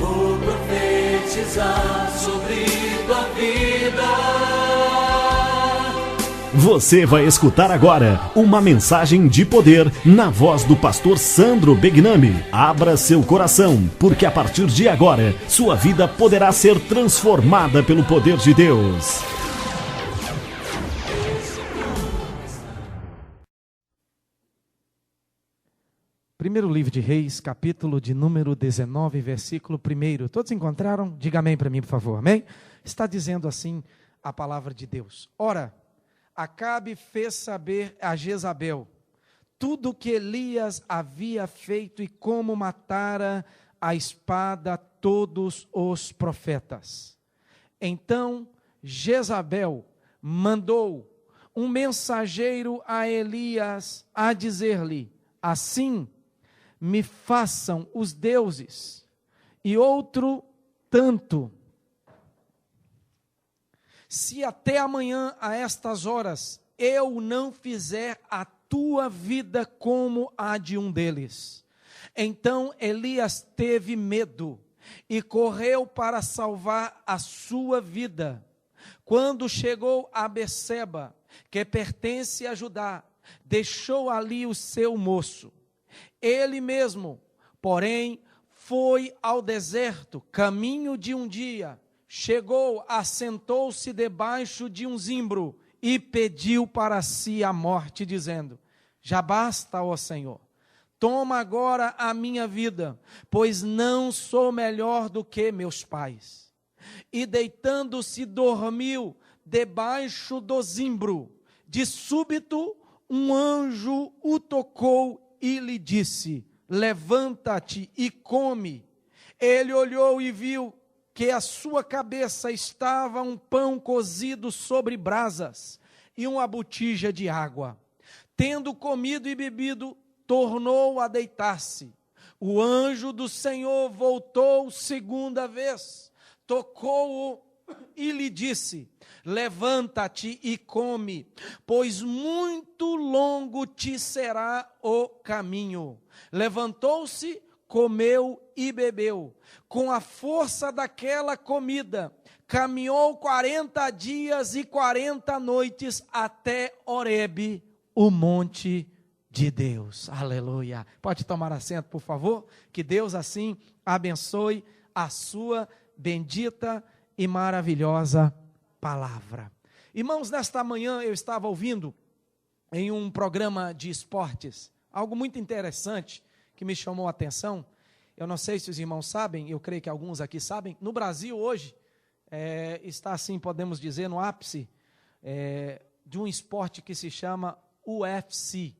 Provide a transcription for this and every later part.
Vou profetizar sobre tua vida. Você vai escutar agora uma mensagem de poder na voz do pastor Sandro Begnami. Abra seu coração, porque a partir de agora, sua vida poderá ser transformada pelo poder de Deus. Primeiro livro de Reis, capítulo de número 19, versículo 1. Todos encontraram? Diga amém para mim, por favor. Amém? Está dizendo assim a palavra de Deus. Ora, Acabe fez saber a Jezabel tudo o que Elias havia feito e como matara a espada todos os profetas. Então Jezabel mandou um mensageiro a Elias a dizer-lhe: assim me façam os deuses, e outro tanto, se até amanhã a estas horas eu não fizer a tua vida como a de um deles. Então Elias teve medo e correu para salvar a sua vida. Quando chegou a Berseba, que pertence a Judá, deixou ali o seu moço. Ele mesmo, porém, foi ao deserto, caminho de um dia, chegou, assentou-se debaixo de um zimbro e pediu para si a morte, dizendo: já basta, ó Senhor, toma agora a minha vida, pois não sou melhor do que meus pais. E deitando-se dormiu debaixo do zimbro. De súbito um anjo o tocou e lhe disse: levanta-te e come. Ele olhou e viu que à sua cabeça estava um pão cozido sobre brasas e uma botija de água. Tendo comido e bebido, tornou a deitar-se. O anjo do Senhor voltou segunda vez, tocou-o e lhe disse: levanta-te e come, pois muito longo te será o caminho. Levantou-se, comeu e bebeu. Com a força daquela comida, caminhou 40 dias e 40 noites até Horebe, o monte de Deus. Aleluia. Pode tomar assento, por favor? Que Deus assim abençoe a sua bendita e maravilhosa palavra. Irmãos, nesta manhã eu estava ouvindo em um programa de esportes algo muito interessante que me chamou a atenção. Eu não sei se os irmãos sabem, eu creio que alguns aqui sabem, no Brasil hoje está assim, podemos dizer, no ápice de um esporte que se chama UFC,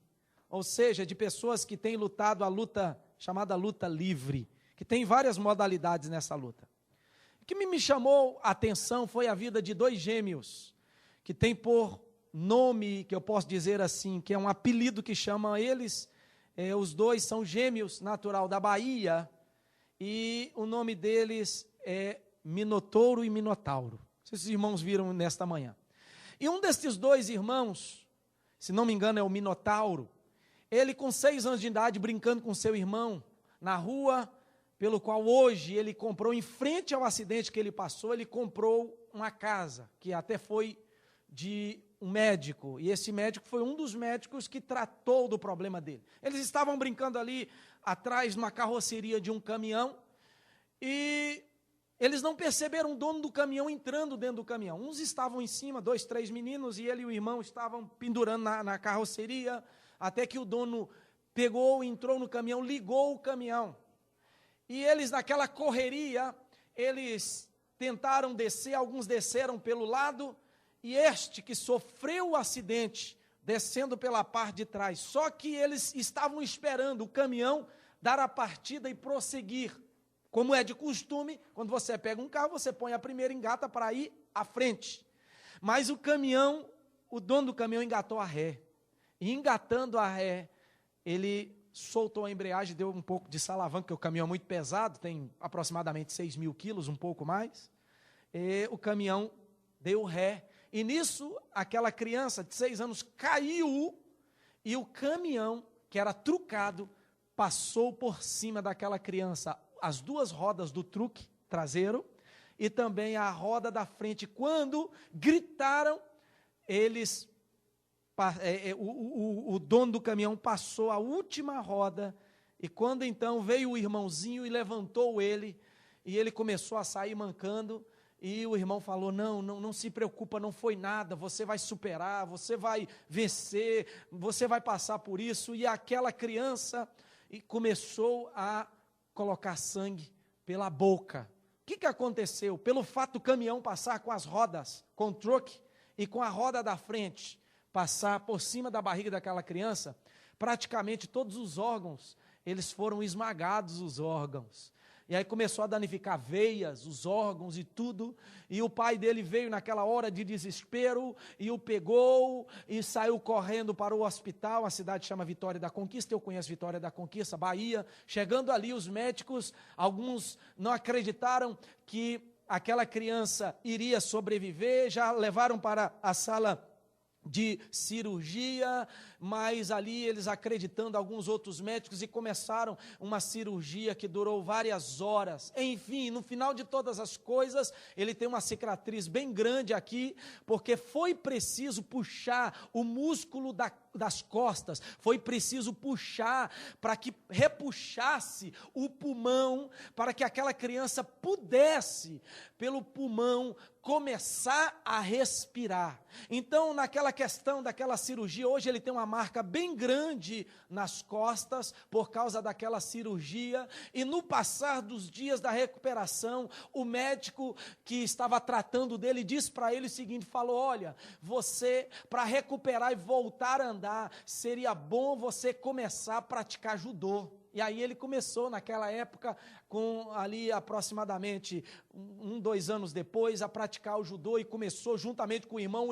ou seja, de pessoas que têm lutado a luta chamada luta livre, que tem várias modalidades nessa luta. O que me chamou a atenção foi a vida de dois gêmeos, que tem por nome, que eu posso dizer assim, que é um apelido que chamam eles, os dois são gêmeos, natural da Bahia, e o nome deles é Minotouro e Minotauro. Não sei se os irmãos viram nesta manhã. E um desses dois irmãos, se não me engano é o Minotauro, ele com 6 anos de idade, brincando com seu irmão na rua, pelo qual hoje ele comprou, em frente ao acidente que ele passou, ele comprou uma casa, que até foi de um médico, e esse médico foi um dos médicos que tratou do problema dele. Eles estavam brincando ali atrás, numa carroceria de um caminhão, e eles não perceberam o dono do caminhão entrando dentro do caminhão. Uns estavam em cima, 2, 3 meninos, e ele e o irmão estavam pendurando na carroceria, até que o dono pegou, entrou no caminhão, ligou o caminhão. E eles, naquela correria, eles tentaram descer, alguns desceram pelo lado, e este que sofreu o acidente, descendo pela parte de trás. Só que eles estavam esperando o caminhão dar a partida e prosseguir. Como é de costume, quando você pega um carro, você põe a primeira engata para ir à frente. Mas o caminhão, o dono do caminhão engatou a ré. E engatando a ré, ele soltou a embreagem, deu um pouco de salavanco, porque o caminhão é muito pesado, tem aproximadamente 6.000 quilos, um pouco mais. E o caminhão deu ré. E nisso, aquela criança de 6 anos caiu, e o caminhão, que era trucado, passou por cima daquela criança. as duas rodas do truque traseiro e também a roda da frente. Quando gritaram, o dono do caminhão passou a última roda, e quando então veio o irmãozinho e levantou ele, e ele começou a sair mancando, e o irmão falou, não se preocupa, não foi nada, você vai superar, você vai vencer, você vai passar por isso. E aquela criança começou a colocar sangue pela boca. O que aconteceu? Pelo fato do caminhão passar com as rodas, com o truck, e com a roda da frente, passar por cima da barriga daquela criança, praticamente todos os órgãos, eles foram esmagados, os órgãos. E aí começou a danificar veias, os órgãos e tudo, e o pai dele veio naquela hora de desespero, e o pegou, e saiu correndo para o hospital. A cidade chama Vitória da Conquista, eu conheço Vitória da Conquista, Bahia. Chegando ali, os médicos, alguns não acreditaram que aquela criança iria sobreviver, já levaram para a sala de cirurgia, mas ali eles acreditando, alguns outros médicos, e começaram uma cirurgia que durou várias horas. Enfim, no final de todas as coisas, ele tem uma cicatriz bem grande aqui, porque foi preciso puxar o músculo das costas, foi preciso puxar para que repuxasse o pulmão, para que aquela criança pudesse, pelo pulmão, começar a respirar. Então, naquela questão daquela cirurgia, hoje ele tem uma marca bem grande nas costas, por causa daquela cirurgia, e no passar dos dias da recuperação, o médico que estava tratando dele, disse para ele o seguinte, falou, olha, você, para recuperar e voltar a andar, seria bom você começar a praticar judô. E aí ele começou naquela época, com ali aproximadamente 2 anos depois, a praticar o judô, e começou juntamente com o irmão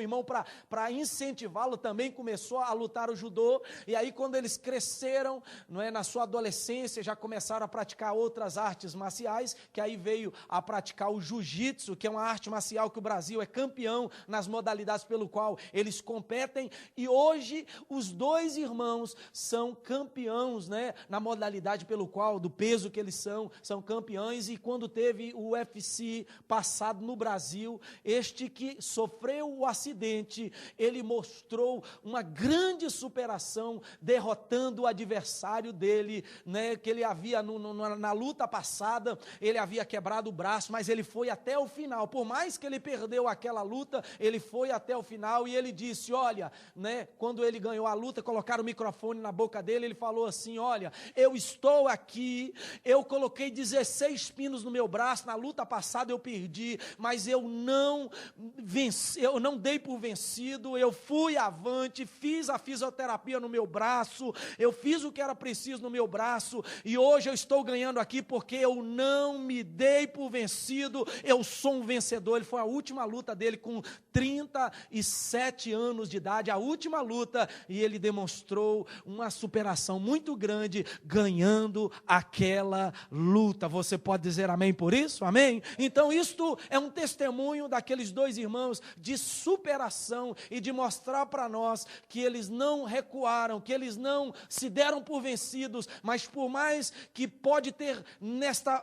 para incentivá-lo também começou a lutar o judô. E aí quando eles cresceram, não é, na sua adolescência, já começaram a praticar outras artes marciais, que aí veio a praticar o jiu-jitsu, que é uma arte marcial que o Brasil é campeão nas modalidades pelo qual eles competem, e hoje os 2 irmãos são campeões, né, na modalidade pelo qual, do peso que eles são campeões. E quando teve o UFC passado no Brasil, este que sofreu o acidente, ele mostrou uma grande superação, derrotando o adversário dele, né, que ele havia, na luta passada, ele havia quebrado o braço, mas ele foi até o final. Por mais que ele perdeu aquela luta, ele foi até o final, e ele disse, olha, né, quando ele ganhou a luta, colocaram o microfone na boca dele, ele falou assim, olha, eu estou aqui, eu coloquei 16 pinos no meu braço, na luta passada eu perdi, mas eu não venci, eu não dei por vencido, eu fui avante, fiz a fisioterapia no meu braço, eu fiz o que era preciso no meu braço, e hoje eu estou ganhando aqui porque eu não me dei por vencido, eu sou um vencedor. Ele foi a última luta dele com 37 anos de idade, a última luta, e ele demonstrou uma superação muito grande, ganhando aquela luta. Você pode dizer amém por isso? Amém? Então isto é um testemunho daqueles 2 irmãos de superação e de mostrar para nós que eles não recuaram, que eles não se deram por vencidos, mas por mais que pode ter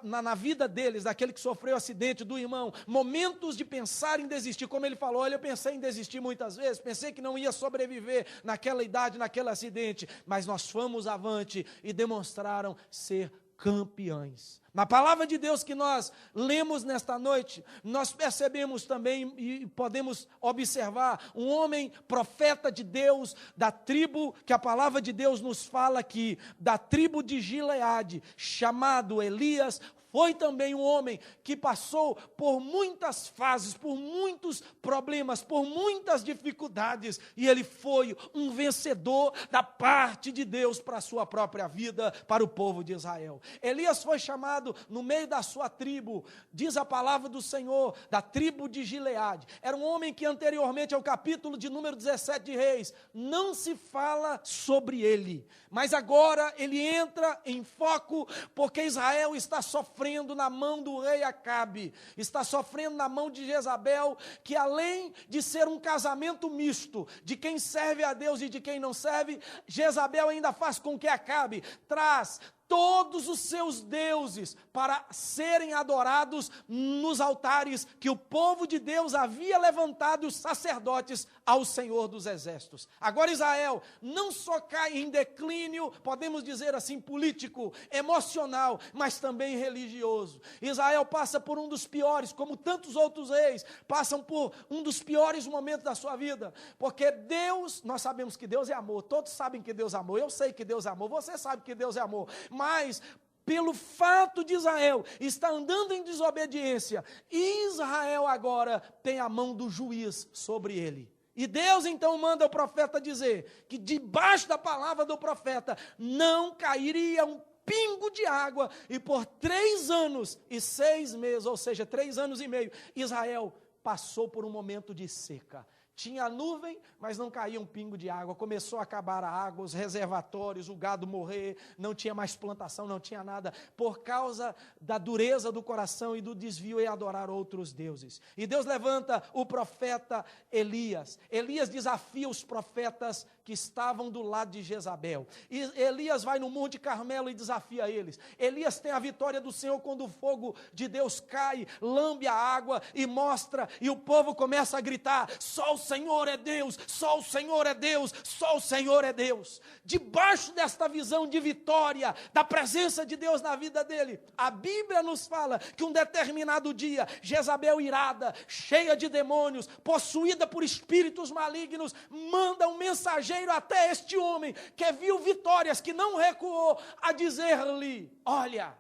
na vida deles, daquele que sofreu o acidente, do irmão, momentos de pensar em desistir, como ele falou, olha, eu pensei em desistir muitas vezes, pensei que não ia sobreviver naquela idade, naquele acidente, mas nós fomos avante e demonstraram ser campeões. Na palavra de Deus que nós lemos nesta noite, nós percebemos também e podemos observar um homem profeta de Deus, da tribo que a palavra de Deus nos fala aqui, da tribo de Gileade, chamado Elias. Foi também um homem que passou por muitas fases, por muitos problemas, por muitas dificuldades, e ele foi um vencedor da parte de Deus para a sua própria vida, para o povo de Israel. Elias foi chamado no meio da sua tribo, diz a palavra do Senhor, da tribo de Gileade. Era um homem que anteriormente ao capítulo de número 17 de Reis, não se fala sobre ele, mas agora ele entra em foco, porque Israel está sofrendo na mão do rei Acabe, está sofrendo na mão de Jezabel, que além de ser um casamento misto, de quem serve a Deus e de quem não serve, Jezabel ainda faz com que Acabe traz todos os seus deuses para serem adorados nos altares que o povo de Deus havia levantado, os sacerdotes, ao Senhor dos Exércitos. Agora Israel não só cai em declínio, podemos dizer assim, político, emocional, mas também religioso. Israel passa por um dos piores, como tantos outros reis, passam por um dos piores momentos da sua vida, porque Deus, nós sabemos que Deus é amor, todos sabem que Deus é amor, eu sei que Deus é amor, você sabe que Deus é amor, mas pelo fato de Israel estar andando em desobediência, Israel agora tem a mão do juiz sobre ele. E Deus então manda o profeta dizer que debaixo da palavra do profeta não cairia um pingo de água, e por 3 anos e 6 meses, ou seja, 3 anos e meio, Israel passou por um momento de seca. Tinha nuvem, mas não caía um pingo de água. Começou a acabar a água, os reservatórios, o gado morrer, não tinha mais plantação, não tinha nada, por causa da dureza do coração e do desvio em adorar outros deuses. E Deus levanta o profeta Elias. Elias desafia os profetas que estavam do lado de Jezabel. E Elias vai no Monte Carmelo e desafia eles. Elias tem a vitória do Senhor quando o fogo de Deus cai, lambe a água e mostra, e o povo começa a gritar: só o Senhor é Deus, só o Senhor é Deus, só o Senhor é Deus. Debaixo desta visão de vitória, da presença de Deus na vida dele, a Bíblia nos fala que um determinado dia, Jezabel irada, cheia de demônios, possuída por espíritos malignos, manda um mensageiro até este homem, que viu vitórias, que não recuou, a dizer-lhe: olha,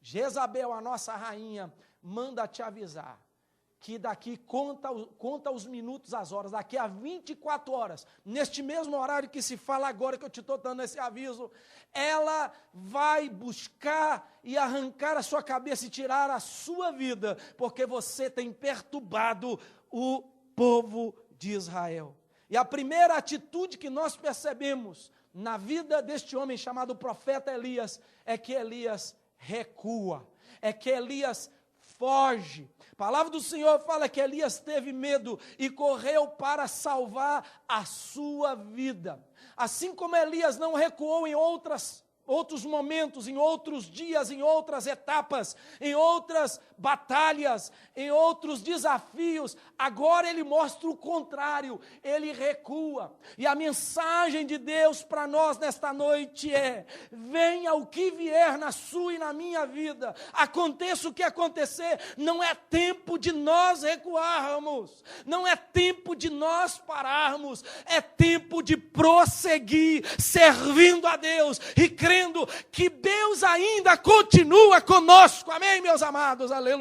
Jezabel, a nossa rainha, manda te avisar que daqui, conta os minutos, as horas, daqui a 24 horas, neste mesmo horário que se fala agora, que eu te estou dando esse aviso, ela vai buscar e arrancar a sua cabeça e tirar a sua vida, porque você tem perturbado o povo de Israel. E a primeira atitude que nós percebemos na vida deste homem chamado profeta Elias, é que Elias recua, é que Elias foge. A palavra do Senhor fala que Elias teve medo e correu para salvar a sua vida. Assim como Elias não recuou em outros momentos, em outros dias, em outras etapas, em outras batalhas, em outros desafios, agora ele mostra o contrário, ele recua. E a mensagem de Deus para nós nesta noite é: venha o que vier na sua e na minha vida, aconteça o que acontecer, não é tempo de nós recuarmos, não é tempo de nós pararmos, é tempo de prosseguir, servindo a Deus e crendo que Deus ainda continua conosco, amém, meus amados, aleluia.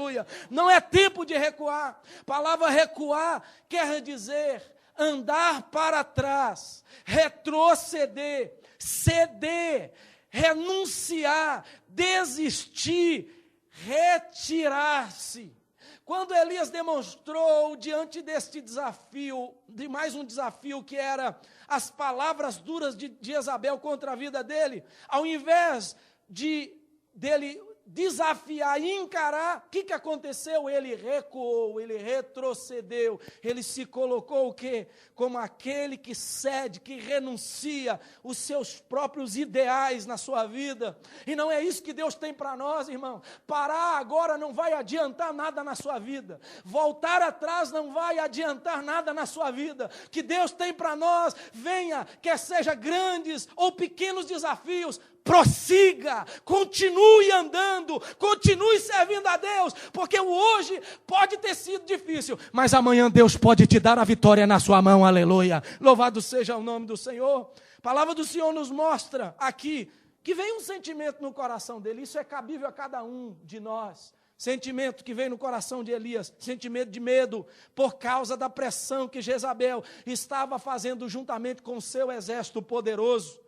Não é tempo de recuar. A palavra recuar quer dizer andar para trás, retroceder, ceder, renunciar, desistir, retirar-se. Quando Elias demonstrou diante deste desafio, de mais um desafio que era as palavras duras de Jezabel contra a vida dele, ao invés dele desafiar e encarar, o que aconteceu? Ele recuou, ele retrocedeu, ele se colocou o quê? Como aquele que cede, que renuncia os seus próprios ideais na sua vida. E não é isso que Deus tem para nós, irmão. Parar agora não vai adiantar nada na sua vida, voltar atrás não vai adiantar nada na sua vida. O que Deus tem para nós, venha, quer seja grandes ou pequenos desafios, prossiga, continue andando, continue servindo a Deus, porque o hoje pode ter sido difícil, mas amanhã Deus pode te dar a vitória na sua mão, aleluia, louvado seja o nome do Senhor. A palavra do Senhor nos mostra aqui, que vem um sentimento no coração dele, isso é cabível a cada um de nós, sentimento que vem no coração de Elias, sentimento de medo, por causa da pressão que Jezabel estava fazendo juntamente com o seu exército poderoso.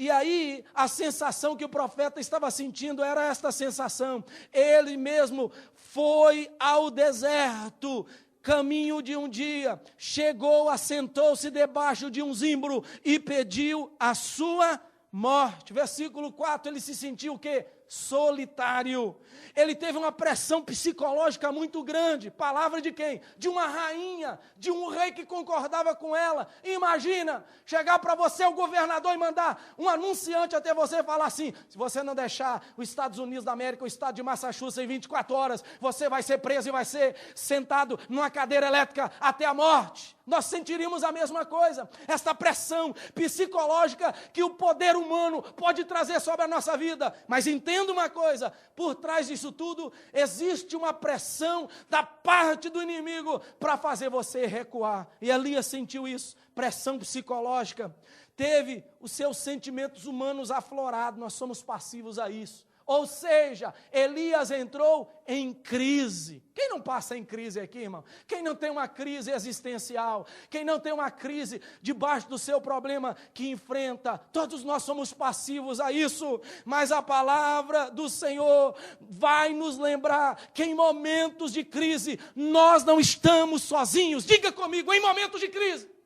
E aí, a sensação que o profeta estava sentindo era esta sensação: ele mesmo foi ao deserto, caminho de um dia, chegou, assentou-se debaixo de um zimbro e pediu a sua morte. Versículo 4, ele se sentiu o quê? solitário. Ele teve uma pressão psicológica muito grande. Palavra de quem? De uma rainha, de um rei que concordava com ela. Imagina, chegar para você o governador e mandar um anunciante até você falar assim: se você não deixar os Estados Unidos da América, o estado de Massachusetts em 24 horas, você vai ser preso e vai ser sentado numa cadeira elétrica até a morte. Nós sentiríamos a mesma coisa, essa pressão psicológica que o poder humano pode trazer sobre a nossa vida. Mas entenda uma coisa, por trás disso tudo, existe uma pressão da parte do inimigo para fazer você recuar. E Elias sentiu isso, pressão psicológica, teve os seus sentimentos humanos aflorados, nós somos passivos a isso. Ou seja, Elias entrou em crise. Quem não passa em crise aqui, irmão? Quem não tem uma crise existencial? Quem não tem uma crise debaixo do seu problema que enfrenta? Todos nós somos passivos a isso. Mas a palavra do Senhor vai nos lembrar que em momentos de crise nós não estamos sozinhos. Diga comigo, em momentos de crise.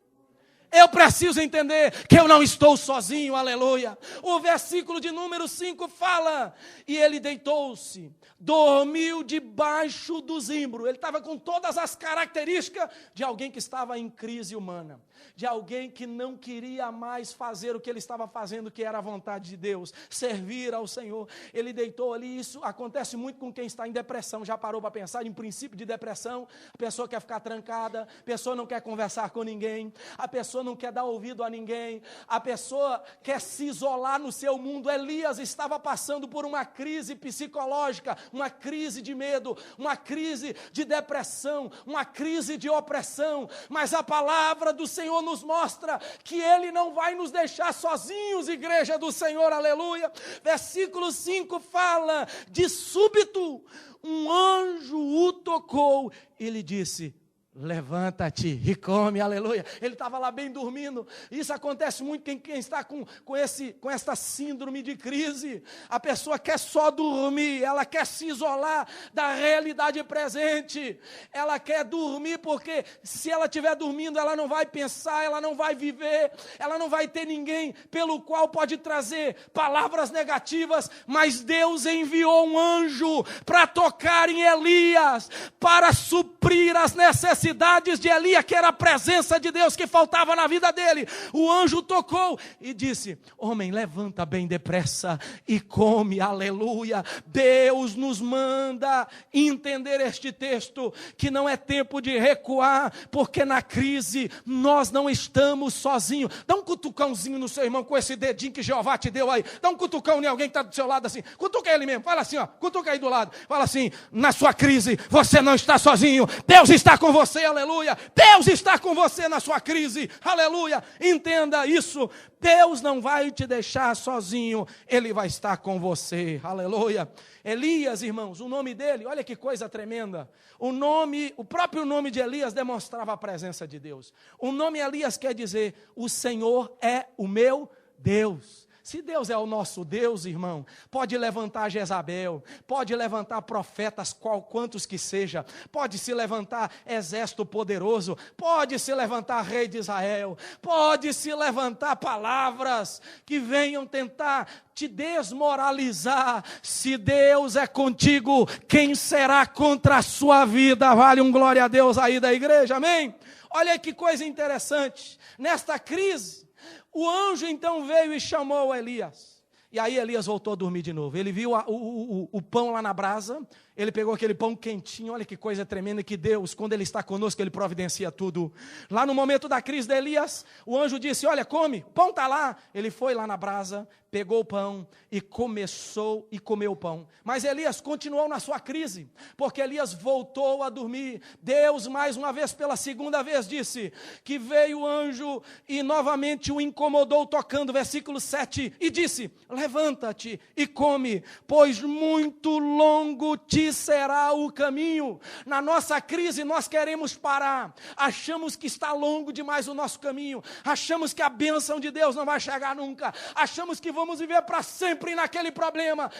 Eu preciso entender que eu não estou sozinho, aleluia. O versículo de número 5 fala: e ele deitou-se, dormiu debaixo do zimbro. Ele estava com todas as características de alguém que estava em crise humana, de alguém que não queria mais fazer o que ele estava fazendo, que era a vontade de Deus, servir ao Senhor. Ele deitou ali. Isso acontece muito com quem está em depressão. Já parou para pensar em princípio de depressão? A pessoa quer ficar trancada, a pessoa não quer conversar com ninguém, a pessoa não quer dar ouvido a ninguém, a pessoa quer se isolar no seu mundo. Elias estava passando por uma crise psicológica, uma crise de medo, uma crise de depressão, uma crise de opressão, mas a palavra do Senhor nos mostra que Ele não vai nos deixar sozinhos, igreja do Senhor, aleluia. Versículo 5 fala: de súbito um anjo o tocou, ele disse: levanta-te e come, aleluia. Ele estava lá bem dormindo. Isso acontece muito com quem está com essa síndrome de crise. A pessoa quer só dormir, ela quer se isolar da realidade presente, ela quer dormir porque se ela estiver dormindo, ela não vai pensar, ela não vai viver, ela não vai ter ninguém pelo qual pode trazer palavras negativas. Mas Deus enviou um anjo para tocar em Elias, para suprir as necessidades de Elias, que era a presença de Deus que faltava na vida dele. O anjo tocou e disse: homem, levanta bem depressa e come, aleluia. Deus nos manda entender este texto, que não é tempo de recuar, porque na crise nós não estamos sozinhos. Dá um cutucãozinho no seu irmão com esse dedinho que Jeová te deu aí. Dá um cutucão em alguém que está do seu lado assim. Cutuca ele mesmo, fala assim, ó, cutuca aí do lado. Fala assim: na sua crise você não está sozinho, Deus está com você, aleluia. Deus está com você na sua crise, aleluia. Entenda isso, Deus não vai te deixar sozinho, Ele vai estar com você, aleluia. Elias, irmãos, o nome dele, olha que coisa tremenda. O próprio nome de Elias demonstrava a presença de Deus. O nome Elias quer dizer: o Senhor é o meu Deus. Se Deus é o nosso Deus, irmão, pode levantar Jezabel, pode levantar profetas, quantos que seja, pode se levantar exército poderoso, pode se levantar rei de Israel, pode se levantar palavras que venham tentar te desmoralizar. Se Deus é contigo, quem será contra a sua vida? Vale um glória a Deus aí da igreja, amém? Olha que coisa interessante, nesta crise, o anjo então veio e chamou Elias. E aí Elias voltou a dormir de novo. Ele viu o pão lá na brasa, ele pegou aquele pão quentinho. Olha que coisa tremenda, que Deus, quando Ele está conosco, Ele providencia tudo. Lá no momento da crise de Elias, o anjo disse: olha, come, o pão está lá. Ele foi lá na brasa, pegou o pão e começou e comeu o pão. Mas Elias continuou na sua crise, porque Elias voltou a dormir. Deus, mais uma vez, pela segunda vez, disse que veio o anjo e novamente o incomodou tocando, versículo 7, e disse: levanta-te e come, pois muito longo te será o caminho. Na nossa crise nós queremos parar, achamos que está longo demais o nosso caminho, achamos que a bênção de Deus não vai chegar nunca, achamos que vamos viver para sempre naquele problema,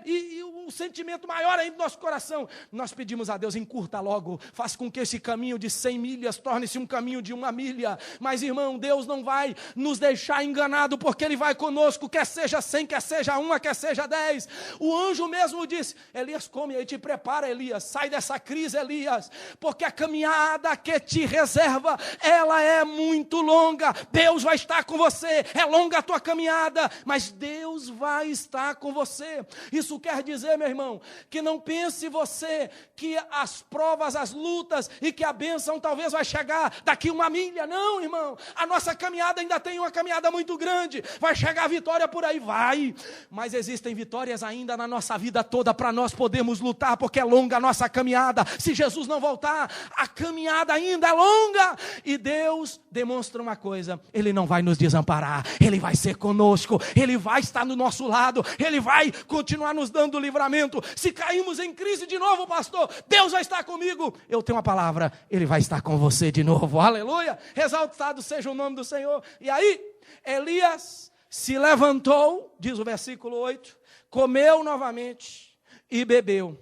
e o um sentimento maior ainda no nosso coração. Nós pedimos a Deus, encurta logo, faz com que esse caminho de 100 milhas torne-se um caminho de 1 milha. Mas irmão, Deus não vai nos deixar enganado, porque Ele vai conosco, quer seja 100, quer seja 1, quer seja 10. O anjo mesmo disse: Elias, come aí, te prepara, Elias, sai dessa crise, Elias, porque a caminhada que te reserva, ela é muito longa. Deus vai estar com você, é longa a tua caminhada, mas Deus vai estar com você. Isso quer dizer, meu irmão, que não pense você que as provas, as lutas e que a bênção talvez vai chegar daqui 1 milha. Não, irmão, a nossa caminhada ainda tem uma caminhada muito grande. Vai chegar a vitória por aí, vai, mas existem vitórias ainda na nossa vida toda para nós podermos lutar, porque é longa a nossa caminhada. Se Jesus não voltar, a caminhada ainda é longa. E Deus demonstra uma coisa: Ele não vai nos desamparar, Ele vai ser conosco, Ele vai estar no nosso lado, Ele vai continuar nos dando livramento. Se caímos em crise de novo, pastor, Deus vai estar comigo. Eu tenho uma palavra: Ele vai estar com você de novo. Aleluia, exaltado seja o nome do Senhor. E aí, Elias se levantou, diz o versículo 8, comeu novamente e bebeu.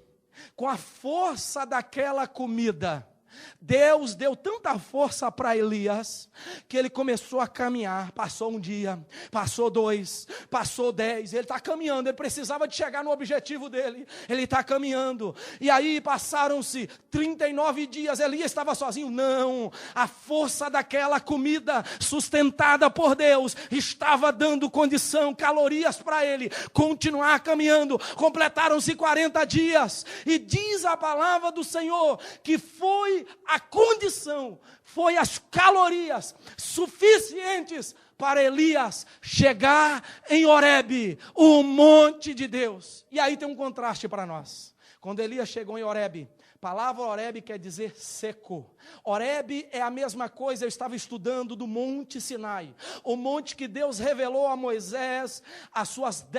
Com a força daquela comida, Deus deu tanta força para Elias, que ele começou a caminhar. Passou 1 dia, passou 2, passou 10, ele está caminhando. Ele precisava de chegar no objetivo dele, ele está caminhando. E aí passaram-se 39 dias, Elias estava sozinho? Não, a força daquela comida sustentada por Deus estava dando condição, calorias para ele continuar caminhando. Completaram-se 40 dias, e diz a palavra do Senhor, que foi a condição, foi as calorias suficientes para Elias chegar em Horebe, o monte de Deus. E aí tem um contraste para nós. Quando Elias chegou em Horebe, a palavra Horebe quer dizer seco. Horebe é a mesma coisa, eu estava estudando do Monte Sinai, o monte que Deus revelou a Moisés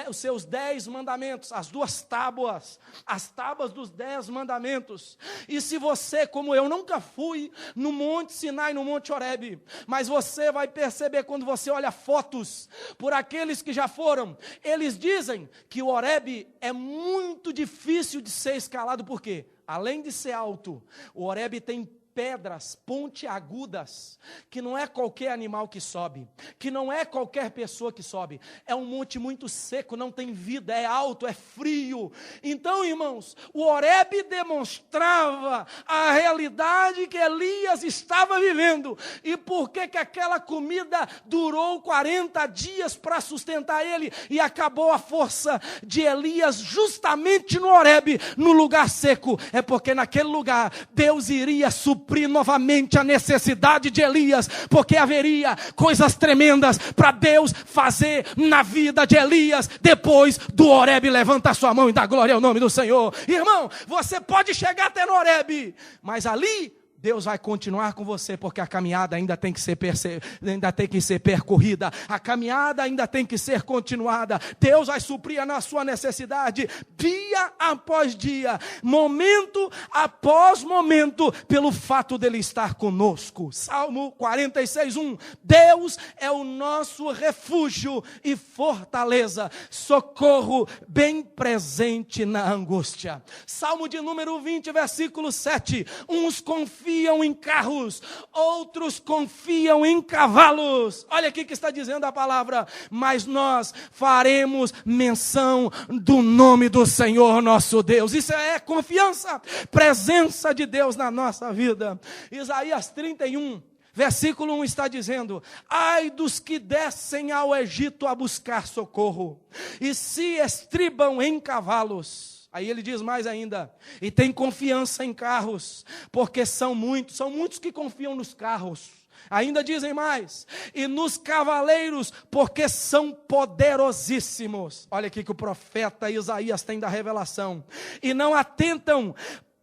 os seus 10 mandamentos, as 2 tábuas, as tábuas dos 10 mandamentos. E se você, como eu, nunca fui no Monte Sinai, no Monte Horebe, mas você vai perceber quando você olha fotos, por aqueles que já foram, eles dizem que o Horebe é muito difícil de ser escalado. Por quê? Além de ser alto, o Horebe tem pedras pontiagudas, que não é qualquer animal que sobe, que não é qualquer pessoa que sobe. É um monte muito seco, não tem vida, é alto, é frio. Então, irmãos, o Horebe demonstrava a realidade que Elias estava vivendo. E por que aquela comida durou 40 dias para sustentar ele, e acabou a força de Elias justamente no Horebe, no lugar seco? É porque naquele lugar Deus iria suprir novamente a necessidade de Elias, porque haveria coisas tremendas para Deus fazer na vida de Elias depois do Horebe. Levanta a sua mão e dá glória ao nome do Senhor. Irmão, você pode chegar até no Horebe, mas ali Deus vai continuar com você, porque a caminhada ainda tem que ser percorrida, a caminhada ainda tem que ser continuada. Deus vai suprir a sua necessidade dia após dia, momento após momento, pelo fato dele estar conosco. Salmo 46:1, Deus é o nosso refúgio e fortaleza, socorro bem presente na angústia. Salmo de número 20, versículo 7, uns confiam em carros, outros confiam em cavalos. Olha aqui que está dizendo a palavra: mas nós faremos menção do nome do Senhor nosso Deus. Isso é confiança, presença de Deus na nossa vida. Isaías 31, versículo 1 está dizendo: ai dos que descem ao Egito a buscar socorro, e se estribam em cavalos. Aí ele diz mais ainda: e tem confiança em carros, porque são muitos que confiam nos carros. Ainda dizem mais: e nos cavaleiros, porque são poderosíssimos. Olha aqui que o profeta Isaías tem da revelação: e não atentam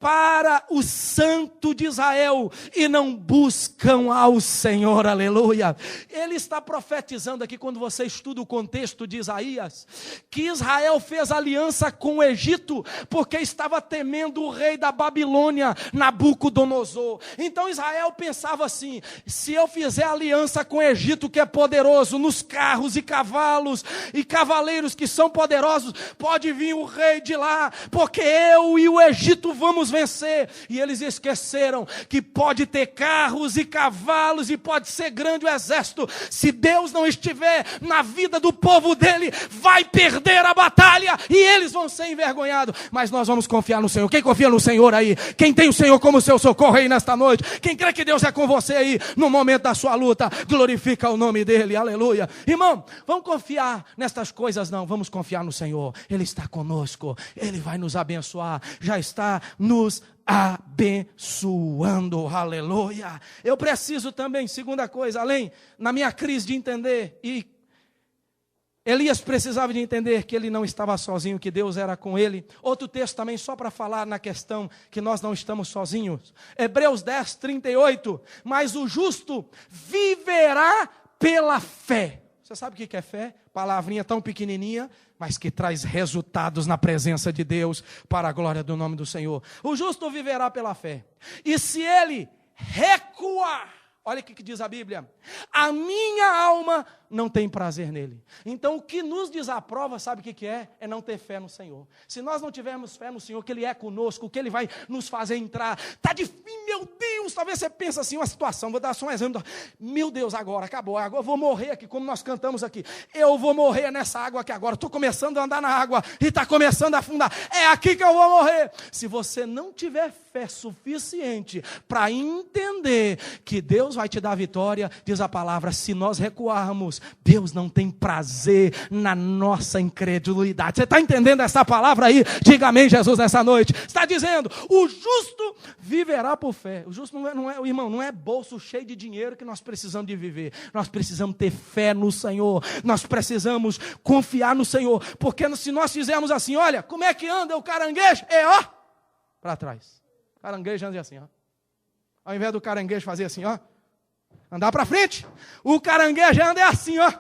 para o Santo de Israel e não buscam ao Senhor, aleluia. Ele está profetizando aqui, quando você estuda o contexto de Isaías, que Israel fez aliança com o Egito, porque estava temendo o rei da Babilônia, Nabucodonosor. Então Israel pensava assim: se eu fizer aliança com o Egito, que é poderoso, nos carros e cavalos e cavaleiros que são poderosos, pode vir o rei de lá, porque eu e o Egito vamos vencer. E eles esqueceram que pode ter carros e cavalos e pode ser grande o exército, se Deus não estiver na vida do povo dele, vai perder a batalha e eles vão ser envergonhados. Mas nós vamos confiar no Senhor. Quem confia no Senhor aí? Quem tem o Senhor como seu socorro aí nesta noite? Quem crê que Deus é com você aí no momento da sua luta, glorifica o nome dele, aleluia. Irmão, vamos confiar nestas coisas? Não, vamos confiar no Senhor. Ele está conosco, Ele vai nos abençoar, já está nos abençoando, aleluia. Eu preciso também, segunda coisa, além, na minha crise de entender, e Elias precisava de entender que ele não estava sozinho, que Deus era com ele. Outro texto também, só para falar na questão que nós não estamos sozinhos. Hebreus 10, 38. Mas o justo viverá pela fé. Você sabe o que é fé? Palavrinha tão pequenininha, mas que traz resultados na presença de Deus, para a glória do nome do Senhor. O justo viverá pela fé. E se ele recuar, olha o que diz a Bíblia: a minha alma não tem prazer nele. Então o que nos desaprova, sabe o que é? É não ter fé no Senhor. Se nós não tivermos fé no Senhor, que Ele é conosco, que Ele vai nos fazer entrar, está difícil, meu Deus, talvez você pense assim, uma situação, vou dar só um exemplo, meu Deus, agora, acabou, agora eu vou morrer aqui, como nós cantamos aqui, eu vou morrer nessa água aqui agora, estou começando a andar na água, e está começando a afundar, é aqui que eu vou morrer. Se você não tiver fé suficiente para entender que Deus vai te dar vitória, diz a palavra, se nós recuarmos, Deus não tem prazer na nossa incredulidade. Você está entendendo essa palavra aí? Diga amém, Jesus, nessa noite. Está dizendo, o justo viverá por fé. O justo irmão, não é bolso cheio de dinheiro que nós precisamos de viver. Nós precisamos ter fé no Senhor. Nós precisamos confiar no Senhor. Porque se nós fizermos assim, olha, como é que anda o caranguejo? É ó, para trás. O caranguejo anda assim, ó. Ao invés do caranguejo fazer assim, ó, andar para frente, o caranguejo anda assim, ó,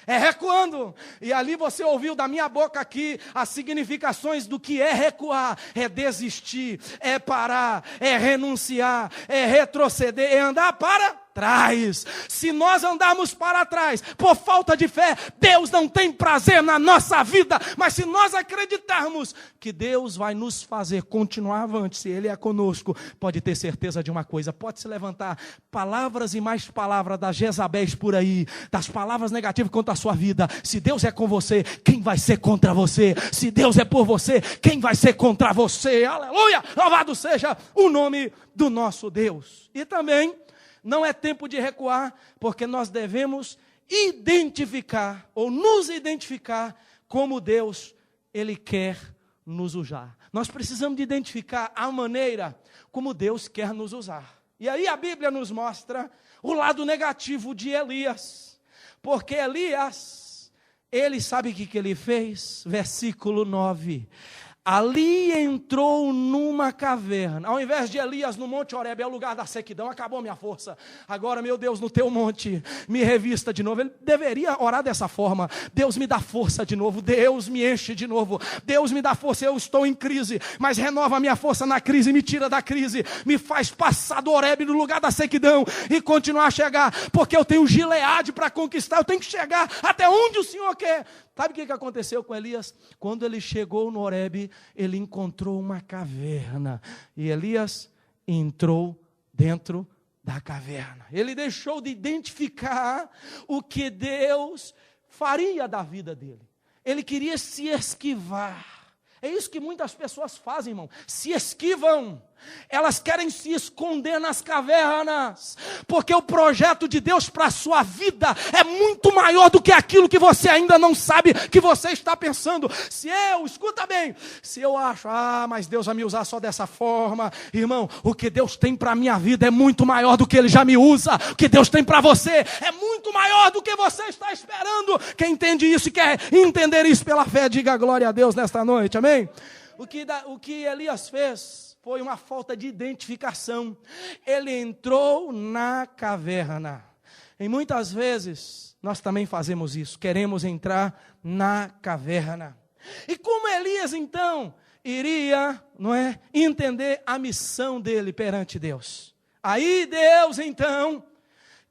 é recuando. E ali você ouviu da minha boca aqui as significações do que é recuar: é desistir, é parar, é renunciar, é retroceder, é andar para trás. Se nós andarmos para trás por falta de fé, Deus não tem prazer na nossa vida. Mas se nós acreditarmos que Deus vai nos fazer continuar avante, se Ele é conosco, pode ter certeza de uma coisa: pode se levantar palavras e mais palavras das Jezabéis por aí, das palavras negativas contra a sua vida. Se Deus é com você, quem vai ser contra você? Se Deus é por você, quem vai ser contra você? Aleluia! Louvado seja o nome do nosso Deus. E também não é tempo de recuar, porque nós devemos identificar, ou nos identificar como Deus, Ele quer nos usar. Nós precisamos de identificar a maneira como Deus quer nos usar. E aí a Bíblia nos mostra o lado negativo de Elias. Porque Elias, ele sabe o que ele fez? Versículo 9. Ali entrou numa caverna. Ao invés de Elias no Monte Horebe, é o lugar da sequidão, acabou minha força. Agora, meu Deus, no teu monte, me revista de novo. Ele deveria orar dessa forma: Deus me dá força de novo, Deus me enche de novo, Deus me dá força, eu estou em crise, mas renova a minha força na crise, me tira da crise, me faz passar do Horebe no lugar da sequidão e continuar a chegar, porque eu tenho Gileade para conquistar, eu tenho que chegar até onde o Senhor quer. Sabe o que aconteceu com Elias? Quando ele chegou no Horebe, ele encontrou uma caverna. E Elias entrou dentro da caverna. Ele deixou de identificar o que Deus faria da vida dele. Ele queria se esquivar. É isso que muitas pessoas fazem, irmão. Se esquivam. Elas querem se esconder nas cavernas, porque o projeto de Deus para a sua vida é muito maior do que aquilo que você ainda não sabe que você está pensando. Escuta bem, se eu acho, mas Deus vai me usar só dessa forma, irmão, o que Deus tem para a minha vida é muito maior do que Ele já me usa. O que Deus tem para você é muito maior do que você está esperando. Quem entende isso e quer entender isso pela fé, diga glória a Deus nesta noite, amém? O que Elias fez foi uma falta de identificação. Ele entrou na caverna. E muitas vezes nós também fazemos isso, queremos entrar na caverna. E como Elias então iria, entender a missão dele perante Deus? Aí Deus então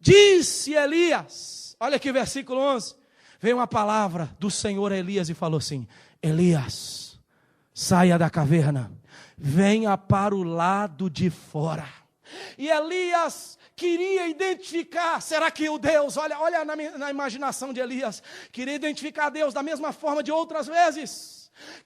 disse a Elias, olha aqui versículo 11, veio uma palavra do Senhor a Elias e falou assim: Elias, saia da caverna, venha para o lado de fora. E Elias queria identificar, será que o Deus, olha na imaginação de Elias, queria identificar Deus da mesma forma de outras vezes.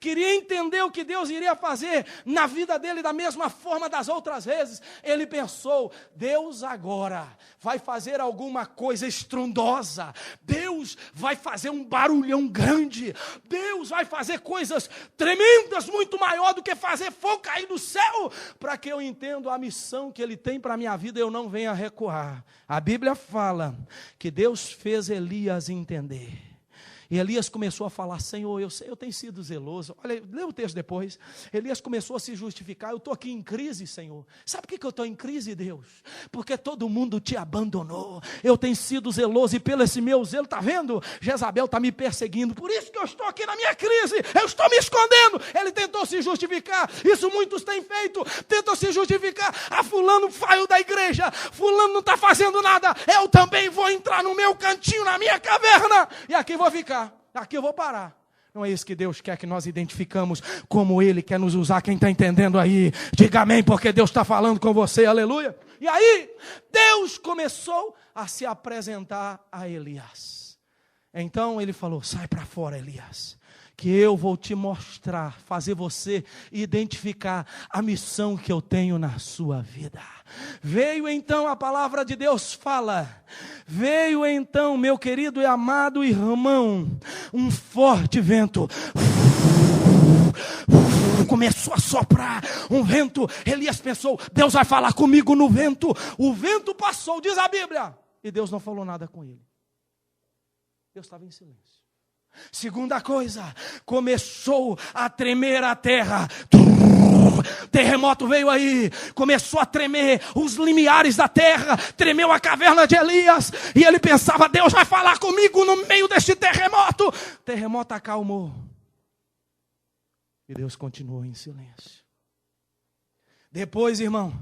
Queria entender o que Deus iria fazer na vida dele da mesma forma das outras vezes. Ele pensou: Deus agora vai fazer alguma coisa estrondosa, Deus vai fazer um barulhão grande, Deus vai fazer coisas tremendas, muito maior do que fazer fogo cair do céu, para que eu entenda a missão que Ele tem para a minha vida e eu não venha recuar. A Bíblia fala que Deus fez Elias entender. E Elias começou a falar: Senhor, eu tenho sido zeloso. Olha, lê o texto depois. Elias começou a se justificar: eu estou aqui em crise, Senhor. Sabe por que eu estou em crise, Deus? Porque todo mundo te abandonou. Eu tenho sido zeloso e pelo esse meu zelo, está vendo? Jezabel está me perseguindo. Por isso que eu estou aqui na minha crise. Eu estou me escondendo. Ele tentou se justificar. Isso muitos têm feito. Tentam se justificar. Fulano saiu da igreja. Fulano não está fazendo nada. Eu também vou entrar no meu cantinho, na minha caverna. E aqui vou ficar. Aqui eu vou parar. Não é isso que Deus quer que nós identificamos, como Ele quer nos usar. Quem está entendendo aí, diga amém, porque Deus está falando com você, aleluia. E aí, Deus começou a se apresentar a Elias. Então Ele falou: sai para fora, Elias, que eu vou te mostrar, fazer você identificar a missão que eu tenho na sua vida. Veio então a palavra de Deus, fala. Veio então, meu querido e amado irmão, um forte vento. Começou a soprar um vento. Elias pensou: Deus vai falar comigo no vento. O vento passou, diz a Bíblia, e Deus não falou nada com ele. Deus estava em silêncio. Segunda coisa, começou a tremer a terra. Terremoto veio aí, começou a tremer os limiares da terra, tremeu a caverna de Elias, e ele pensava: Deus vai falar comigo no meio deste terremoto. O terremoto acalmou, e Deus continuou em silêncio. Depois, irmão,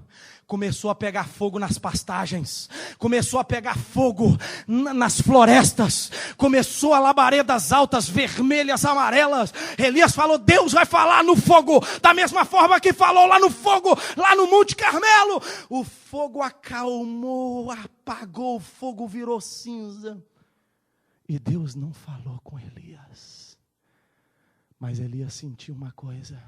começou a pegar fogo nas pastagens, começou a pegar fogo nas florestas, começou a labaredas altas, vermelhas, amarelas. Elias falou: Deus vai falar no fogo, da mesma forma que falou lá no fogo, lá no Monte Carmelo. O fogo acalmou, apagou, o fogo virou cinza. E Deus não falou com Elias. Mas Elias sentiu uma coisa.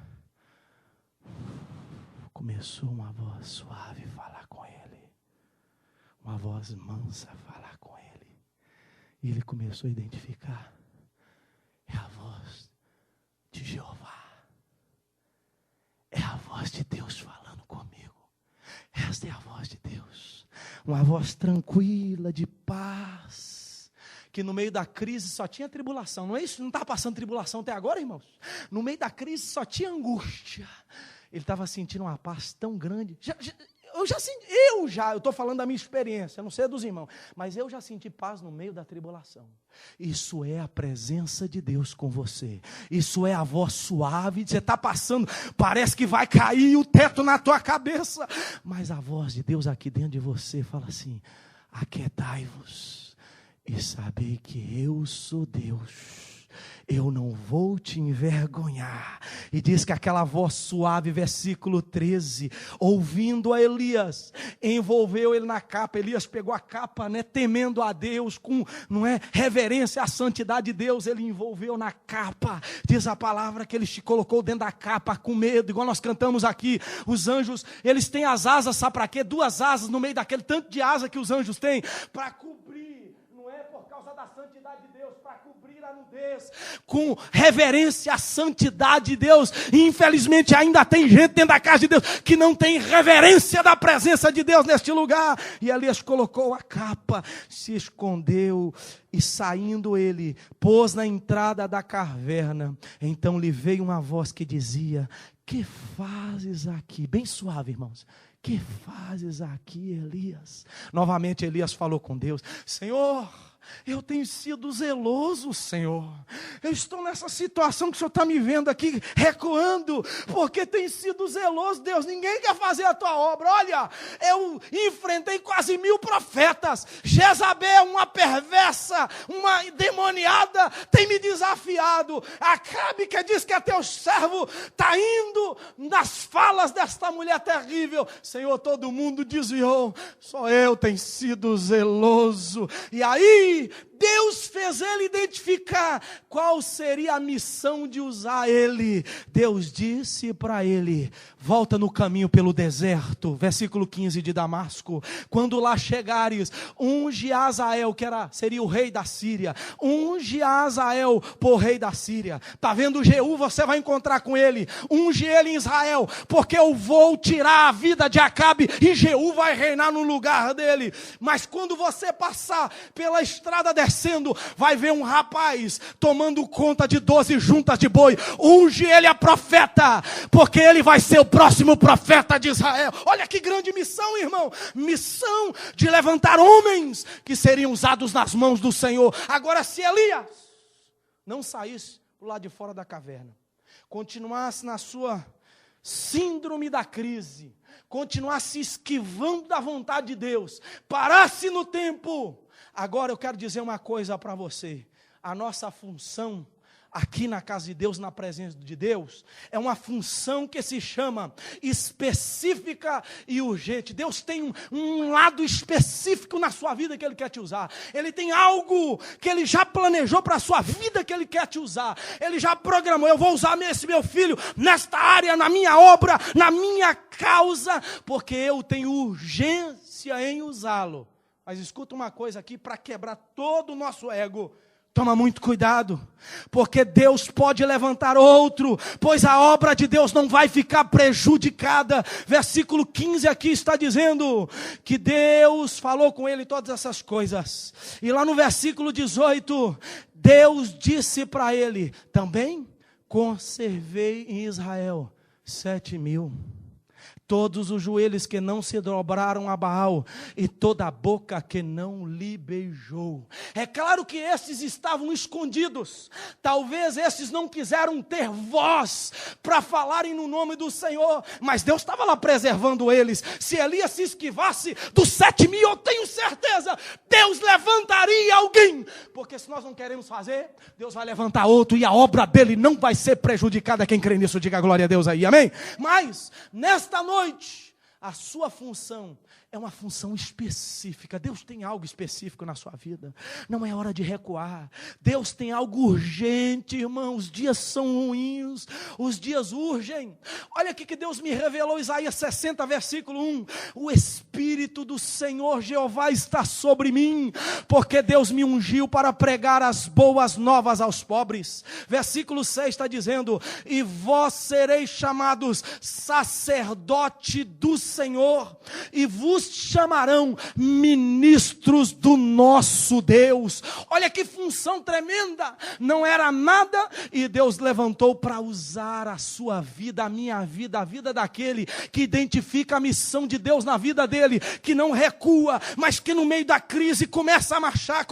Começou uma voz suave a falar com ele, uma voz mansa a falar com ele, e ele começou a identificar: é a voz de Jeová, é a voz de Deus falando comigo. Esta é a voz de Deus, uma voz tranquila, de paz, que no meio da crise só tinha tribulação. Não é isso? Não está passando tribulação até agora, irmãos? No meio da crise só tinha angústia. Ele estava sentindo uma paz tão grande. Eu estou falando da minha experiência, não sei dos irmãos, mas eu já senti paz no meio da tribulação. Isso é a presença de Deus com você. Isso é a voz suave. Você está passando, parece que vai cair o teto na tua cabeça, mas a voz de Deus aqui dentro de você fala assim: aquietai-vos e sabei que eu sou Deus. Eu não vou te envergonhar. E diz que aquela voz suave, versículo 13, ouvindo a Elias, envolveu ele na capa. Elias pegou a capa, temendo a Deus, com reverência à santidade de Deus. Ele envolveu na capa. Diz a palavra que ele te colocou dentro da capa com medo, igual nós cantamos aqui. Os anjos, eles têm as asas, sabe para quê? 2 asas no meio daquele tanto de asa que os anjos têm, para cobrir, por causa da santidade de Deus, para cobrir assumir a nudez, com reverência à santidade de Deus. E infelizmente ainda tem gente dentro da casa de Deus que não tem reverência da presença de Deus neste lugar. E Elias colocou a capa, se escondeu e saindo ele, pôs na entrada da caverna. Então lhe veio uma voz que dizia: que fazes aqui? Bem suave, irmãos. Que fazes aqui, Elias? Novamente Elias falou com Deus: Senhor, eu tenho sido zeloso, Senhor. Eu estou nessa situação que o Senhor está me vendo aqui recuando, porque tenho sido zeloso, Deus. Ninguém quer fazer a tua obra. Olha, eu enfrentei quase 1000 profetas. Jezabel, uma perversa, uma demoniada, tem me desafiado. Acabe, que diz que é teu servo, está indo nas falas desta mulher terrível. Senhor, todo mundo desviou, só eu tenho sido zeloso. E aí Deus fez ele identificar qual seria a missão de usar ele. Deus disse para ele: volta no caminho pelo deserto, versículo 15 de Damasco. Quando lá chegares, unge Azael, que seria o rei da Síria. Unge Azael por rei da Síria. Está vendo Jeú? Você vai encontrar com ele. Unge ele em Israel, porque eu vou tirar a vida de Acabe e Jeú vai reinar no lugar dele. Mas quando você passar pela estrada descendo, vai ver um rapaz tomando conta de 12 juntas de boi. Unge ele a profeta, porque ele vai ser o próximo profeta de Israel. Olha que grande missão, irmão. Missão de levantar homens que seriam usados nas mãos do Senhor. Agora, se Elias não saísse do lado de fora da caverna, continuasse na sua síndrome da crise, continuasse esquivando da vontade de Deus, parasse no tempo. Agora eu quero dizer uma coisa para você: a nossa função aqui na casa de Deus, na presença de Deus, é uma função que se chama específica e urgente. Deus tem um lado específico na sua vida que Ele quer te usar. Ele tem algo que Ele já planejou para a sua vida que Ele quer te usar. Ele já programou: eu vou usar esse meu filho nesta área, na minha obra, na minha causa, porque eu tenho urgência em usá-lo. Mas escuta uma coisa aqui para quebrar todo o nosso ego. Toma muito cuidado, porque Deus pode levantar outro, pois a obra de Deus não vai ficar prejudicada. Versículo 15 aqui está dizendo que Deus falou com ele todas essas coisas. E lá no versículo 18, Deus disse para ele: também conservei em Israel 7.000. Todos os joelhos que não se dobraram a Baal, e toda a boca que não lhe beijou. É claro que esses estavam escondidos. Talvez esses não quiseram ter voz para falarem no nome do Senhor, mas Deus estava lá preservando eles. Se Elias se esquivasse dos 7.000, eu tenho certeza, Deus levantaria alguém. Porque se nós não queremos fazer, Deus vai levantar outro, e a obra dele não vai ser prejudicada. Quem crê nisso, diga glória a Deus aí, amém? Mas, nesta noite, a sua função é uma função específica. Deus tem algo específico na sua vida. Não é hora de recuar. Deus tem algo urgente, irmão. Os dias são ruins, os dias urgem. Olha aqui que Deus me revelou, Isaías 60, versículo 1. O Espírito do Senhor Jeová está sobre mim, porque Deus me ungiu para pregar as boas novas aos pobres. Versículo 6 está dizendo: e vós sereis chamados sacerdote do Senhor, e vos chamarão ministros do nosso Deus. Olha que função tremenda. Não era nada, e Deus levantou para usar a sua vida, a minha vida, a vida daquele que identifica a missão de Deus na vida dele, que não recua, mas que no meio da crise começa a marchar,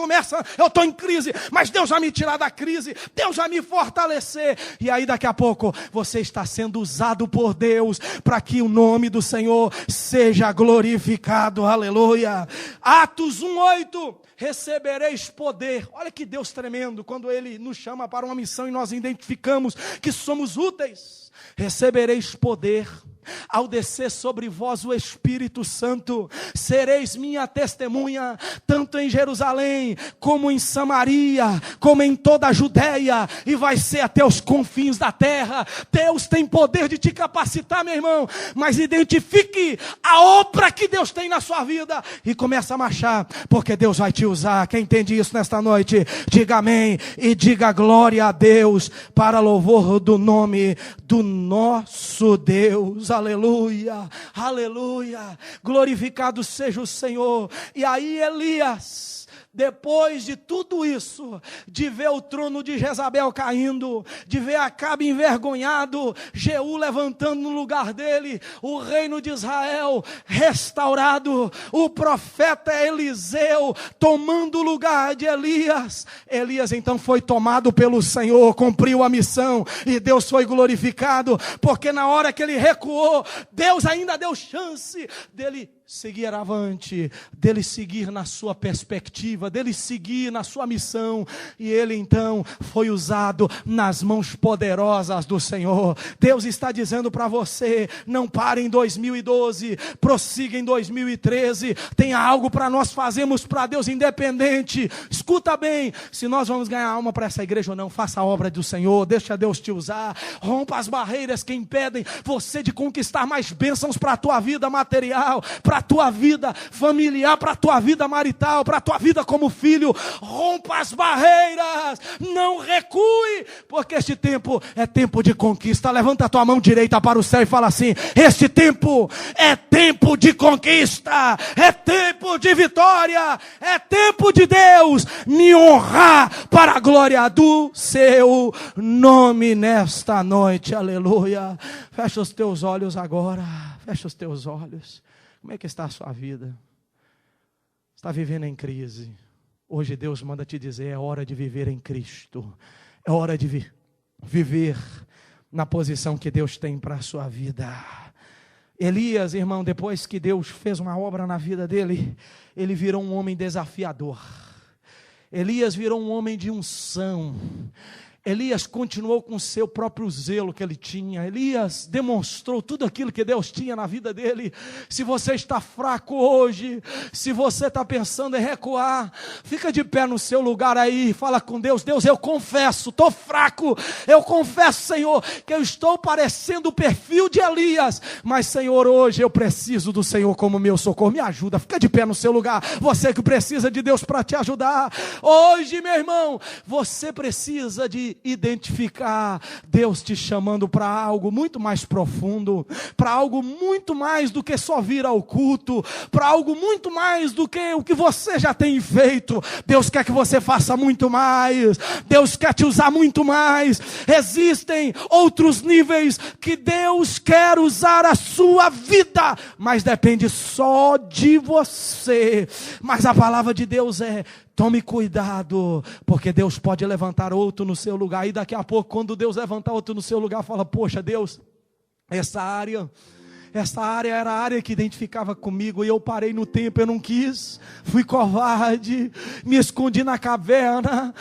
eu estou em crise, mas Deus vai me tirar da crise, Deus vai me fortalecer, e aí daqui a pouco você está sendo usado por Deus, para que o nome do Senhor seja glorificado. Aleluia. Atos 1:8, recebereis poder. Olha que Deus tremendo, quando Ele nos chama para uma missão e nós identificamos que somos úteis. Recebereis poder ao descer sobre vós o Espírito Santo, sereis minha testemunha, tanto em Jerusalém, como em Samaria, como em toda a Judeia, e vai ser até os confins da terra. Deus tem poder de te capacitar, meu irmão, mas identifique a obra que Deus tem na sua vida, e comece a marchar, porque Deus vai te usar. Quem entende isso nesta noite, diga amém, e diga glória a Deus, para louvor do nome do nosso Deus. Aleluia, aleluia, glorificado seja o Senhor. E aí Elias, depois de tudo isso, de ver o trono de Jezabel caindo, de ver Acabe envergonhado, Jeú levantando no lugar dele, o reino de Israel restaurado, o profeta Eliseu tomando o lugar de Elias. Elias então foi tomado pelo Senhor, cumpriu a missão, e Deus foi glorificado, porque na hora que ele recuou, Deus ainda deu chance dele seguir avante, dele seguir na sua perspectiva, dele seguir na sua missão, e ele então foi usado nas mãos poderosas do Senhor. Deus está dizendo para você, não pare em 2012, prossiga em 2013, tem algo para nós fazermos para Deus independente. Escuta bem, se nós vamos ganhar alma para essa igreja ou não, faça a obra do Senhor, deixa Deus te usar, rompa as barreiras que impedem você de conquistar mais bênçãos para a tua vida material, para a tua vida familiar, para a tua vida marital, para a tua vida como filho. Rompa as barreiras, não recue, porque este tempo é tempo de conquista. Levanta a tua mão direita para o céu e fala assim: este tempo é tempo de conquista, é tempo de vitória, é tempo de Deus me honrar para a glória do seu nome nesta noite. Aleluia. Fecha os teus olhos agora, fecha os teus olhos. Como é que está a sua vida? Está vivendo em crise? Hoje Deus manda te dizer, é hora de viver em Cristo. É hora de viver na posição que Deus tem para a sua vida. Elias, irmão, depois que Deus fez uma obra na vida dele, ele virou um homem desafiador. Elias virou um homem de unção. Elias continuou com o seu próprio zelo que ele tinha. Elias demonstrou tudo aquilo que Deus tinha na vida dele. Se você está fraco hoje, se você está pensando em recuar, fica de pé no seu lugar aí, fala com Deus: Deus, eu confesso, estou fraco, eu confesso, Senhor, que eu estou parecendo o perfil de Elias, mas Senhor, hoje eu preciso do Senhor como meu socorro, me ajuda. Fica de pé no seu lugar, você que precisa de Deus para te ajudar. Hoje, meu irmão, você precisa de identificar Deus te chamando para algo muito mais profundo, para algo muito mais do que só vir ao culto, para algo muito mais do que o que você já tem feito. Deus quer que você faça muito mais, Deus quer te usar muito mais. Existem outros níveis que Deus quer usar a sua vida, mas depende só de você. Mas a palavra de Deus é: tome cuidado, porque Deus pode levantar outro no seu lugar. E daqui a pouco, quando Deus levantar outro no seu lugar, fala: poxa, Deus, essa área era a área que identificava comigo, e eu parei no tempo, eu não quis, fui covarde, me escondi na caverna,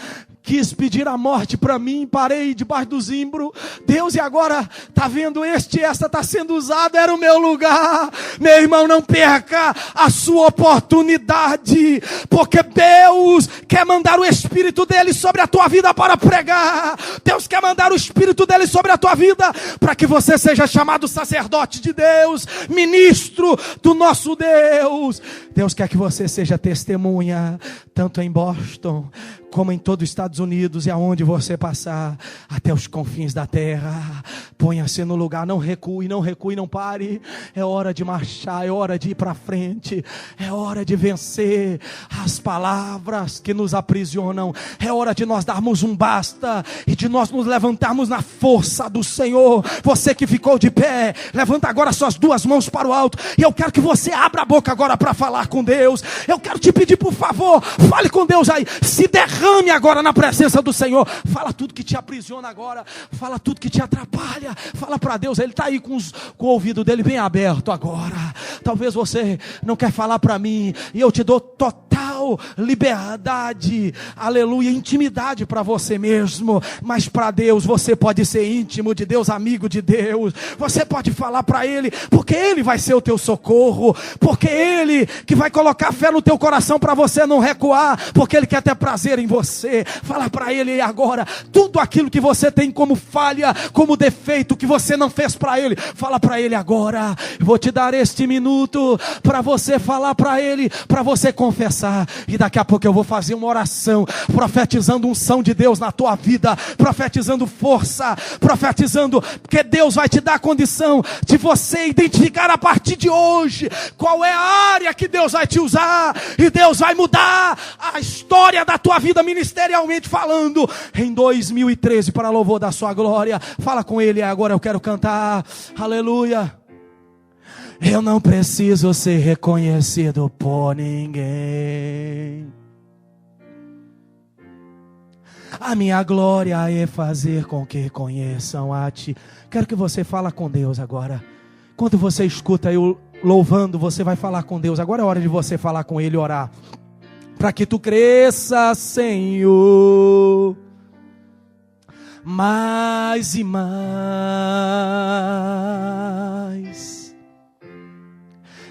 quis pedir a morte para mim, parei debaixo do zimbro. Deus, e agora está vendo essa está sendo usada, era o meu lugar. Meu irmão, não perca a sua oportunidade, porque Deus quer mandar o Espírito dele sobre a tua vida para pregar. Deus quer mandar o Espírito dele sobre a tua vida, para que você seja chamado sacerdote de Deus, ministro do nosso Deus. Deus quer que você seja testemunha, tanto em Boston, como em todo os Estados Unidos, e aonde você passar, até os confins da terra. Ponha-se no lugar, não recue, não pare. É hora de marchar, é hora de ir para frente, é hora de vencer as palavras que nos aprisionam. É hora de nós darmos um basta, e de nós nos levantarmos na força do Senhor. Você que ficou de pé, levanta agora suas duas mãos para o alto, e eu quero que você abra a boca agora para falar com Deus. Eu quero te pedir, por favor, fale com Deus aí, se derrame agora na presença do Senhor. Fala tudo que te aprisiona agora, fala tudo que te atrapalha, fala para Deus. Ele está aí com o ouvido dele bem aberto agora. Talvez você não quer falar para mim, e eu te dou total deu liberdade, aleluia, intimidade para você mesmo, mas para Deus você pode ser íntimo de Deus, amigo de Deus. Você pode falar para Ele, porque Ele vai ser o teu socorro, porque Ele que vai colocar fé no teu coração para você não recuar, porque Ele quer ter prazer em você. Fala para Ele agora, tudo aquilo que você tem como falha, como defeito, que você não fez para Ele, fala para Ele agora. Eu vou te dar este minuto para você falar para Ele, para você confessar, e daqui a pouco eu vou fazer uma oração, profetizando unção de Deus na tua vida, profetizando força, profetizando, porque Deus vai te dar a condição de você identificar a partir de hoje, qual é a área que Deus vai te usar, e Deus vai mudar a história da tua vida ministerialmente falando, em 2013, para louvor da sua glória. Fala com Ele agora, eu quero cantar, aleluia. Eu não preciso ser reconhecido por ninguém. A minha glória é fazer com que conheçam a Ti. Quero que você fale com Deus agora. Quando você escuta eu louvando, você vai falar com Deus. Agora é hora de você falar com Ele e orar. Para que Tu cresça, Senhor, mais e mais.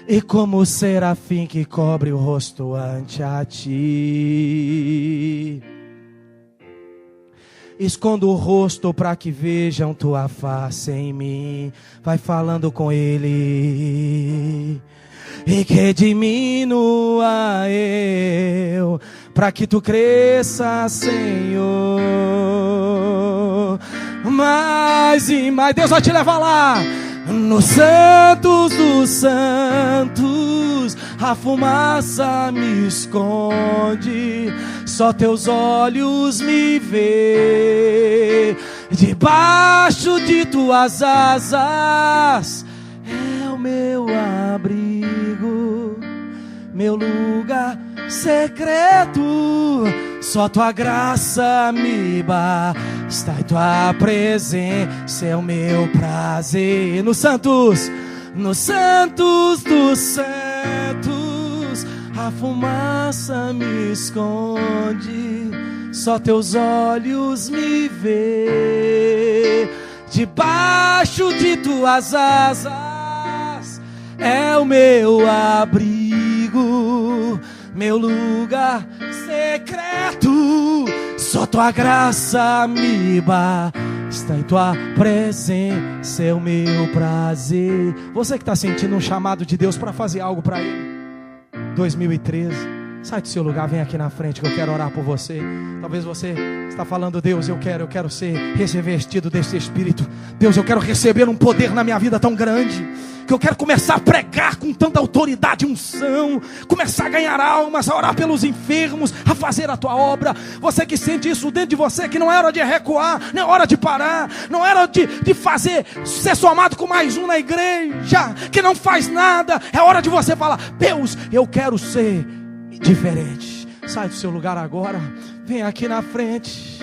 E como o serafim que cobre o rosto ante a Ti, escondo o rosto para que vejam Tua face em mim. Vai falando com Ele. E que diminua eu, para que Tu cresça, Senhor, mais e mais. Deus vai te levar lá. Nos santos dos santos, a fumaça me esconde, só Teus olhos me vê. Debaixo de Tuas asas é o meu abrigo, meu lugar secreto. Só Tua graça me basta e Tua presença é o meu prazer. Nos santos dos santos, a fumaça me esconde, só Teus olhos me vê. Debaixo de Tuas asas é o meu abrigo, meu lugar secreto. Só Tua graça me basta e Tua presença é o meu prazer. Você que está sentindo um chamado de Deus para fazer algo para Ele, 2013, sai do seu lugar, vem aqui na frente que eu quero orar por você. Talvez você está falando: Deus, eu quero ser revestido desse Espírito. Deus, eu quero receber um poder na minha vida tão grande, que eu quero começar a pregar com tanta autoridade e unção, começar a ganhar almas, a orar pelos enfermos, a fazer a Tua obra. Você que sente isso dentro de você, que não é hora de recuar, não é hora de parar, não é hora de fazer, ser somado com mais um na igreja, que não faz nada. É hora de você falar: Deus, eu quero ser diferente. Sai do seu lugar agora, vem aqui na frente,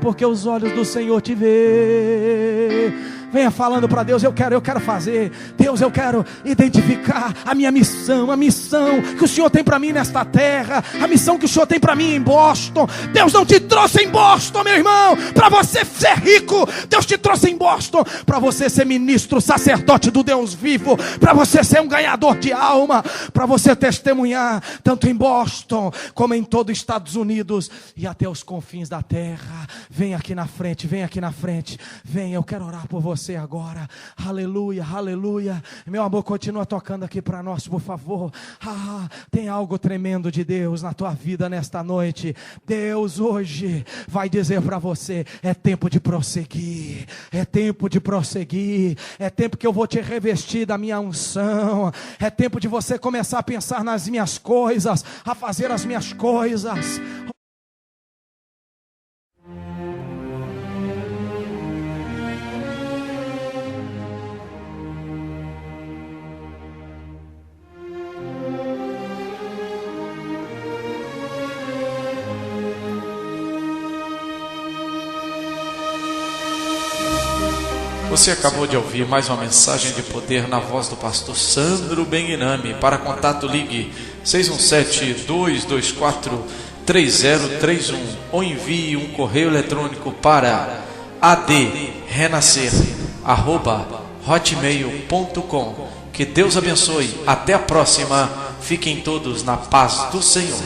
porque os olhos do Senhor te vê. Venha falando para Deus: eu quero fazer. Deus, eu quero identificar a minha missão, a missão que o Senhor tem para mim nesta terra, a missão que o Senhor tem para mim em Boston. Deus não te trouxe em Boston, meu irmão, para você ser rico. Deus te trouxe em Boston para você ser ministro, sacerdote do Deus vivo, para você ser um ganhador de alma, para você testemunhar tanto em Boston como em todo os Estados Unidos e até os confins da terra. Vem aqui na frente, vem, eu quero orar por você agora. Aleluia, aleluia. Meu amor, continua tocando aqui para nós, por favor. Tem algo tremendo de Deus na tua vida nesta noite. Deus hoje vai dizer para você: é tempo de prosseguir, é tempo de prosseguir, é tempo que eu vou te revestir da minha unção, é tempo de você começar a pensar nas minhas coisas, a fazer as minhas coisas. Você acabou de ouvir mais uma mensagem de poder na voz do pastor Sandro Benguinami. Para contato, ligue 617-224-3031 ou envie um correio eletrônico para adrenacer@hotmail.com. Que Deus abençoe. Até a próxima. Fiquem todos na paz do Senhor.